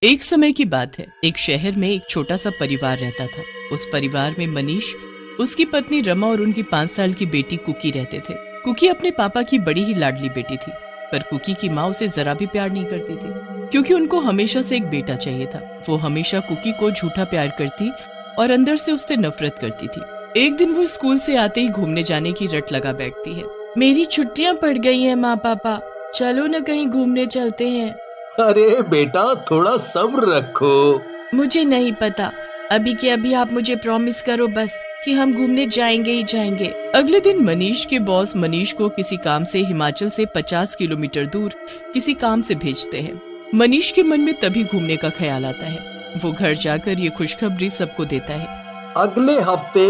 एक समय की बात है। एक शहर में एक छोटा सा परिवार रहता था। उस परिवार में मनीष, उसकी पत्नी रमा और उनकी 5 साल की बेटी कुकी रहते थे। कुकी अपने पापा की बड़ी ही लाडली बेटी थी, पर कुकी की माँ उसे जरा भी प्यार नहीं करती थी, क्योंकि उनको हमेशा से एक बेटा चाहिए था। वो हमेशा कुकी को झूठा प्यार करती और अंदर से उससे नफरत करती थी। एक दिन वो स्कूल से आते ही घूमने जाने की रट लगा बैठती है। मेरी छुट्टियां पड़ गई हैं माँ पापा, चलो न कहीं घूमने चलते हैं। अरे बेटा, थोड़ा सब्र रखो। मुझे नहीं पता, अभी के अभी आप मुझे प्रॉमिस करो बस कि हम घूमने जाएंगे ही जाएंगे। अगले दिन मनीष के बॉस मनीष को किसी काम से हिमाचल से 50 किलोमीटर दूर किसी काम से भेजते हैं। मनीष के मन में तभी घूमने का ख्याल आता है। वो घर जाकर ये खुशखबरी सबको देता है। अगले हफ्ते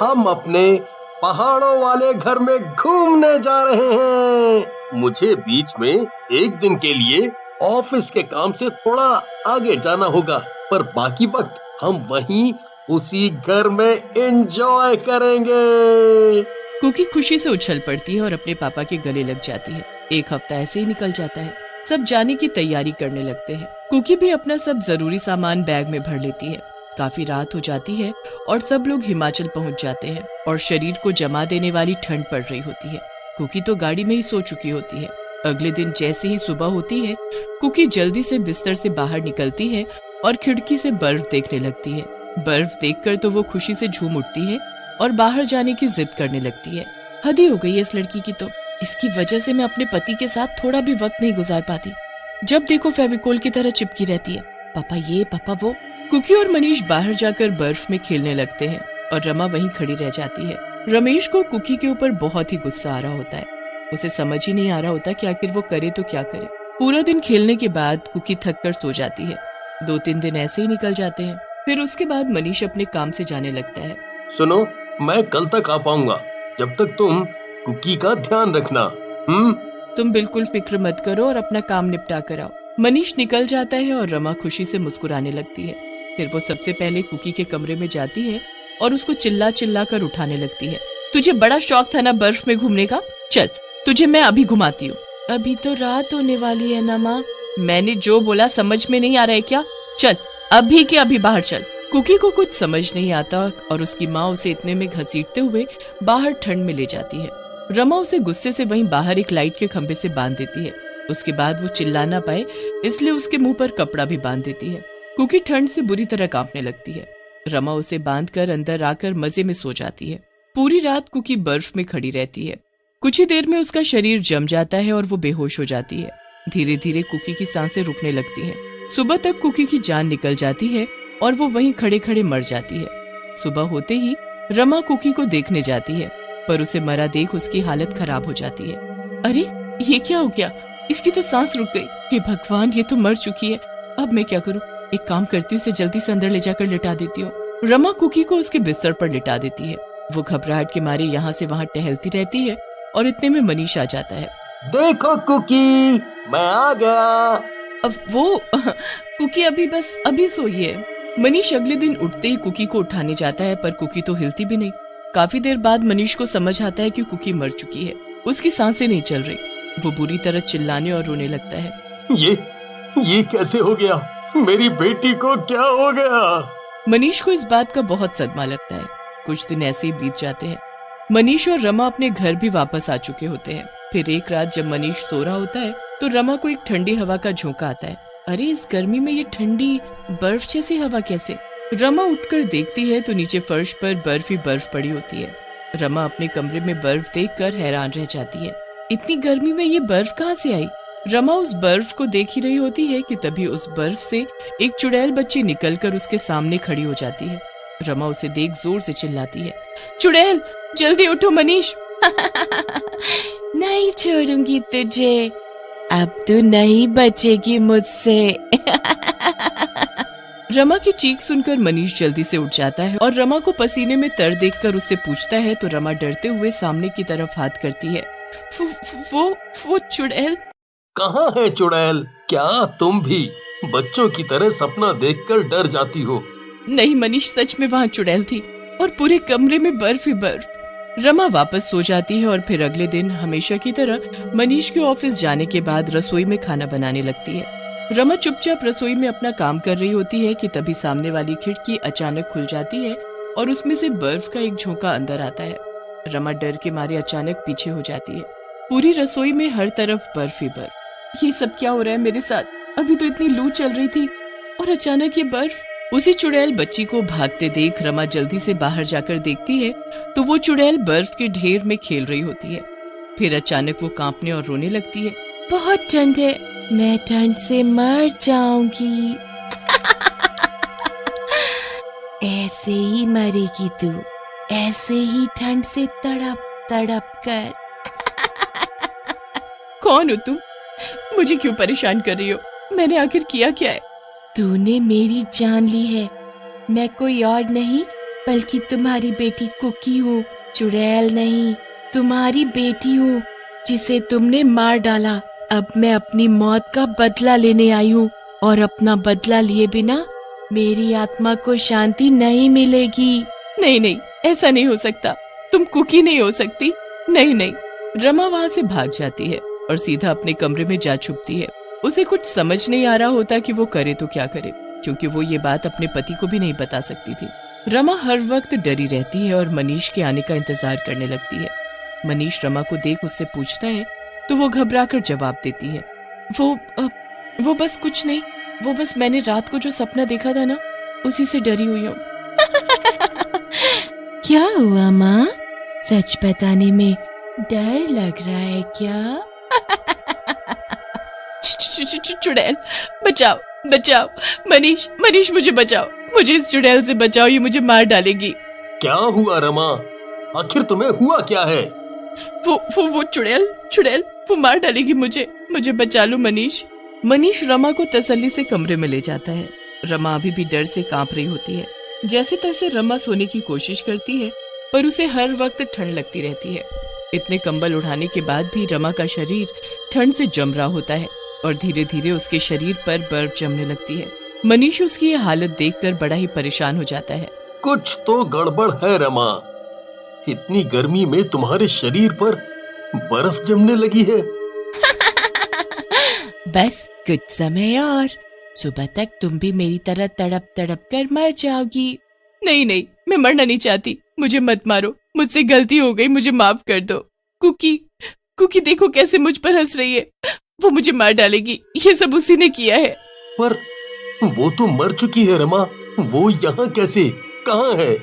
हम अपने पहाड़ों वाले घर में घूमने जा रहे हैं। मुझे बीच में एक दिन के लिए ऑफिस के काम से थोड़ा आगे जाना होगा, पर बाकी वक्त हम वहीं उसी घर में एंजॉय करेंगे। कुकी खुशी से उछल पड़ती है और अपने पापा के गले लग जाती है। एक हफ्ता ऐसे ही निकल जाता है। सब जाने की तैयारी करने लगते हैं। कुकी भी अपना सब जरूरी सामान बैग में भर लेती है। काफी रात हो जाती है और सब लोग हिमाचल पहुंच जाते हैं और शरीर को जमा देने वाली ठंड पड़ रही होती है। कुकी तो गाड़ी में ही सो चुकी होती है। अगले दिन जैसे ही सुबह होती है, कुकी जल्दी से बिस्तर से बाहर निकलती है और खिड़की से बर्फ देखने लगती है। बर्फ देखकर तो वो खुशी से झूम उठती है और बाहर जाने की जिद करने लगती है। हद ही हो गई है इस लड़की की तो, इसकी वजह से मैं अपने पति के साथ थोड़ा भी वक्त नहीं गुजार पाती। जब देखो फेविकोल की तरह चिपकी रहती है, पापा ये पापा वो। कुकी और मनीष बाहर जाकर बर्फ में खेलने लगते हैं और रमा वहीं खड़ी रह जाती है। रमेश को कुकी के ऊपर बहुत ही गुस्सा आ रहा होता है। उसे समझ ही नहीं आ रहा होता कि आखिर वो करे तो क्या करे। पूरा दिन खेलने के बाद कुकी थक कर सो जाती है। 2-3 दिन ऐसे ही निकल जाते हैं। फिर उसके बाद मनीष अपने काम से जाने लगता है। सुनो, मैं कल तक आ पाऊंगा, जब तक तुम कुकी का ध्यान रखना। तुम बिल्कुल फिक्र मत करो और अपना काम निपटा कर आओ। मनीष निकल जाता है और रमा खुशी से मुस्कुराने लगती है। फिर वो सबसे पहले कुकी के कमरे में जाती है और उसको चिल्ला चिल्ला कर उठाने लगती है। तुझे बड़ा शौक था ना बर्फ में घूमने का, चल तुझे मैं अभी घुमाती हूँ। अभी तो रात होने वाली है ना माँ। मैंने जो बोला समझ में नहीं आ रहा है क्या? चल अभी के अभी बाहर चल। कुकी को कुछ समझ नहीं आता और उसकी माँ उसे इतने में घसीटते हुए बाहर ठंड में ले जाती है। रमा उसे गुस्से से वहीं बाहर एक लाइट के खंभे से बांध देती है। उसके बाद वो चिल्ला ना पाए इसलिए उसके मुंह पर कपड़ा भी बांध देती है। कुकी ठंड से बुरी तरह कांपने लगती है। रमा उसे बांधकर अंदर आकर मजे में सो जाती है। पूरी रात कुकी बर्फ में खड़ी रहती है। कुछ ही देर में उसका शरीर जम जाता है और वो बेहोश हो जाती है। धीरे धीरे कुकी की सांसें रुकने लगती हैं। सुबह तक कुकी की जान निकल जाती है और वो वहीं खड़े खड़े मर जाती है। सुबह होते ही रमा कुकी को देखने जाती है, पर उसे मरा देख उसकी हालत खराब हो जाती है। अरे ये क्या हो गया? इसकी तो सांस रुक गई। हे भगवान, ये तो मर चुकी है। अब मैं क्या करूं? एक काम करती हूँ, इसे जल्दी से अंदर ले जाकर लिटा देती हूँ। रमा कुकी को उसके बिस्तर पर लिटा देती है। वो घबराहट के मारे यहाँ से वहाँ टहलती रहती है और इतने में मनीष आ जाता है। देखो कुकी, मैं आ गया। अब वो कुकी अभी सोई है। मनीष अगले दिन उठते ही कुकी को उठाने जाता है, पर कुकी तो हिलती भी नहीं। काफी देर बाद मनीष को समझ आता है कि कुकी मर चुकी है। उसकी सांसें नहीं चल रही। वो बुरी तरह चिल्लाने और रोने लगता है। ये कैसे हो गया? मेरी बेटी को क्या हो गया? मनीष को इस बात का बहुत सदमा लगता है। कुछ दिन ऐसे ही बीत जाते हैं। मनीष और रमा अपने घर भी वापस आ चुके होते हैं। फिर एक रात जब मनीष सो रहा होता है तो रमा को एक ठंडी हवा का झोंका आता है। अरे इस गर्मी में ये ठंडी बर्फ जैसी हवा कैसे? रमा उठकर देखती है तो नीचे फर्श पर बर्फ ही बर्फ पड़ी होती है। रमा अपने कमरे में बर्फ देखकर हैरान रह जाती है। इतनी गर्मी में ये बर्फ कहाँ से आई? रमा उस बर्फ को देख ही रही होती है कि तभी उस बर्फ से एक चुड़ैल बच्ची निकलकर उसके सामने खड़ी हो जाती है। रमा उसे देख जोर से चिल्लाती है, चुड़ैल जल्दी उठो मनीष। नहीं छोड़ूंगी तुझे, अब तू नहीं बचेगी मुझसे। रमा की चीख सुनकर मनीष जल्दी से उठ जाता है और रमा को पसीने में तर देखकर उससे पूछता है तो रमा डरते हुए सामने की तरफ हाथ करती है। वो चुड़ैल कहाँ है? चुड़ैल, क्या तुम भी बच्चों की तरह सपना देखकर डर जाती हो? नहीं मनीष, सच में वहाँ चुड़ैल थी और पूरे कमरे में बर्फ ही बर्फ। रमा वापस सो जाती है और फिर अगले दिन हमेशा की तरह मनीष के ऑफिस जाने के बाद रसोई में खाना बनाने लगती है। रमा चुपचाप रसोई में अपना काम कर रही होती है कि तभी सामने वाली खिड़की अचानक खुल जाती है और उसमें से बर्फ का एक झोंका अंदर आता है। रमा डर के मारे अचानक पीछे हो जाती है। पूरी रसोई में हर तरफ बर्फ ही बर्फ। ये सब क्या हो रहा है मेरे साथ? अभी तो इतनी लू चल रही थी और अचानक ये बर्फ। उसी चुड़ैल बच्ची को भागते देख रमा जल्दी से बाहर जाकर देखती है तो वो चुड़ैल बर्फ के ढेर में खेल रही होती है। फिर अचानक वो कांपने और रोने लगती है। बहुत ठंड है, मैं ठंड से मर जाऊंगी। ऐसे ही मरेगी तू, ऐसे ही ठंड से तड़प तड़प कर। कौन हो तुम? मुझे क्यों परेशान कर रही हो? मैंने आखिर किया क्या है? तूने मेरी जान ली है। मैं कोई और नहीं बल्कि तुम्हारी बेटी कुकी हूँ। चुड़ैल नहीं, तुम्हारी बेटी हूँ जिसे तुमने मार डाला। अब मैं अपनी मौत का बदला लेने आई हूँ और अपना बदला लिए बिना मेरी आत्मा को शांति नहीं मिलेगी। नहीं नहीं, ऐसा नहीं हो सकता। तुम कुकी नहीं हो सकती। नहीं नहीं। रमा वहाँ से भाग जाती है और सीधा अपने कमरे में जा छुपती है। उसे कुछ समझ नहीं आ रहा होता कि वो करे तो क्या करे, क्योंकि वो ये बात अपने पति को भी नहीं बता सकती थी। रमा हर वक्त डरी रहती है और मनीष के आने का इंतजार करने लगती है। मनीष रमा को देख उससे पूछता है तो वो घबराकर जवाब देती है, वो बस कुछ नहीं, वो बस मैंने रात को जो सपना देखा था ना, उसी से डरी हुई हूँ। क्या हुआ माँ? सच बताने में डर लग रहा है क्या? चुड़ैल, बचाओ बचाओ। मनीष मुझे बचाओ। मुझे इस चुड़ैल से बचाओ, ये मुझे मार डालेगी। क्या हुआ रमा? आखिर तुम्हें हुआ क्या है? वो चुड़ैल वो मार डालेगी मुझे बचा लो मनीष। मनीष रमा को तसल्ली से कमरे में ले जाता है। रमा अभी भी डर से कांप रही होती है। जैसे तैसे रमा सोने की कोशिश करती है पर उसे हर वक्त ठंड लगती रहती है। इतने कंबल उड़ाने के बाद भी रमा का शरीर ठंड से जम रहा होता है और धीरे धीरे उसके शरीर पर बर्फ जमने लगती है। मनीष उसकी ये हालत देखकर बड़ा ही परेशान हो जाता है। कुछ तो गड़बड़ है रमा। इतनी गर्मी में तुम्हारे शरीर पर बर्फ जमने लगी है। बस कुछ समय और, सुबह तक तुम भी मेरी तरह तड़प तड़प कर मर जाओगी। नहीं, मैं मरना नहीं चाहती। मुझे मत मारो, मुझसे गलती हो गई, मुझे माफ कर दो। कुकी देखो कैसे मुझ पर हंस रही है। वो मुझे मार डालेगी, ये सब उसी ने किया है। पर वो तो मर चुकी है रमा। वो यहाँ कैसे, कहाँ है?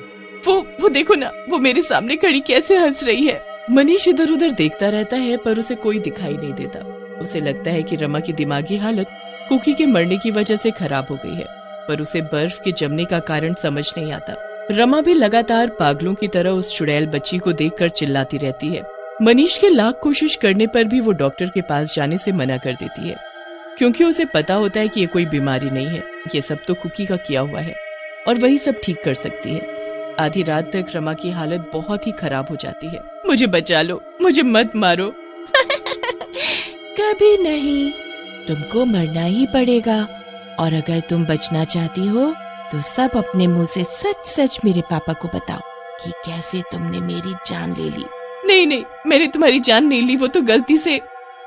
वो देखो ना, वो मेरे सामने खड़ी कैसे हंस रही है। मनीष इधर उधर देखता रहता है पर उसे कोई दिखाई नहीं देता। उसे लगता है कि रमा की दिमागी हालत कुकी के मरने की वजह से खराब हो गई है, पर उसे बर्फ के जमने का कारण समझ नहीं आता। रमा भी लगातार पागलों की तरह उस चुड़ैल बच्ची को देखकर चिल्लाती रहती है। मनीष के लाख कोशिश करने पर भी वो डॉक्टर के पास जाने से मना कर देती है, क्योंकि उसे पता होता है कि ये कोई बीमारी नहीं है, ये सब तो कुकी का किया हुआ है और वही सब ठीक कर सकती है। आधी रात तक रमा की हालत बहुत ही खराब हो जाती है। मुझे बचा लो, मुझे मत मारो। कभी नहीं, तुमको मरना ही पड़ेगा और अगर तुम बचना चाहती हो तो सब अपने मुंह से सच सच मेरे पापा को बताओ कि कैसे तुमने मेरी जान ले ली। नहीं, मैंने तुम्हारी जान नहीं ली, वो तो गलती से।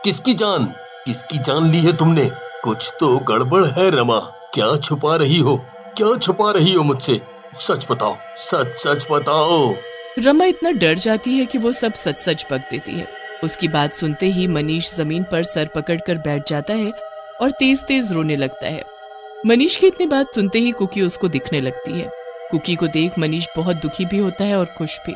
किसकी जान ली है तुमने? कुछ तो गड़बड़ है रमा। क्या छुपा रही हो मुझसे? सच बताओ, सच बताओ। रमा इतना डर जाती है कि वो सब सच बक देती है। उसकी बात सुनते ही मनीष जमीन पर सर पकड़कर बैठ जाता है और तेज तेज रोने लगता है। मनीष की इतनी बात सुनते ही कुकी उसको दिखने लगती है। कुकी को देख मनीष बहुत दुखी भी होता है और खुश भी।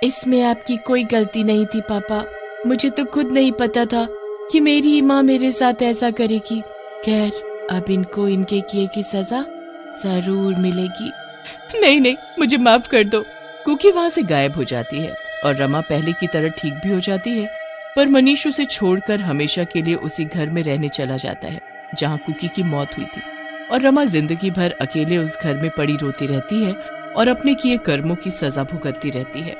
इसमें आपकी कोई गलती नहीं थी पापा, मुझे तो खुद नहीं पता था कि मेरी माँ मेरे साथ ऐसा करेगी। खैर, अब इनको इनके किए की सजा जरूर मिलेगी। नहीं, मुझे माफ कर दो। कुकी वहाँ से गायब हो जाती है और रमा पहले की तरह ठीक भी हो जाती है, पर मनीष उसे छोड़कर हमेशा के लिए उसी घर में रहने चला जाता है जहाँ कुकी की मौत हुई थी। और रमा जिंदगी भर अकेले उस घर में पड़ी रोती रहती है और अपने किए कर्मों की सजा भुगतती रहती है।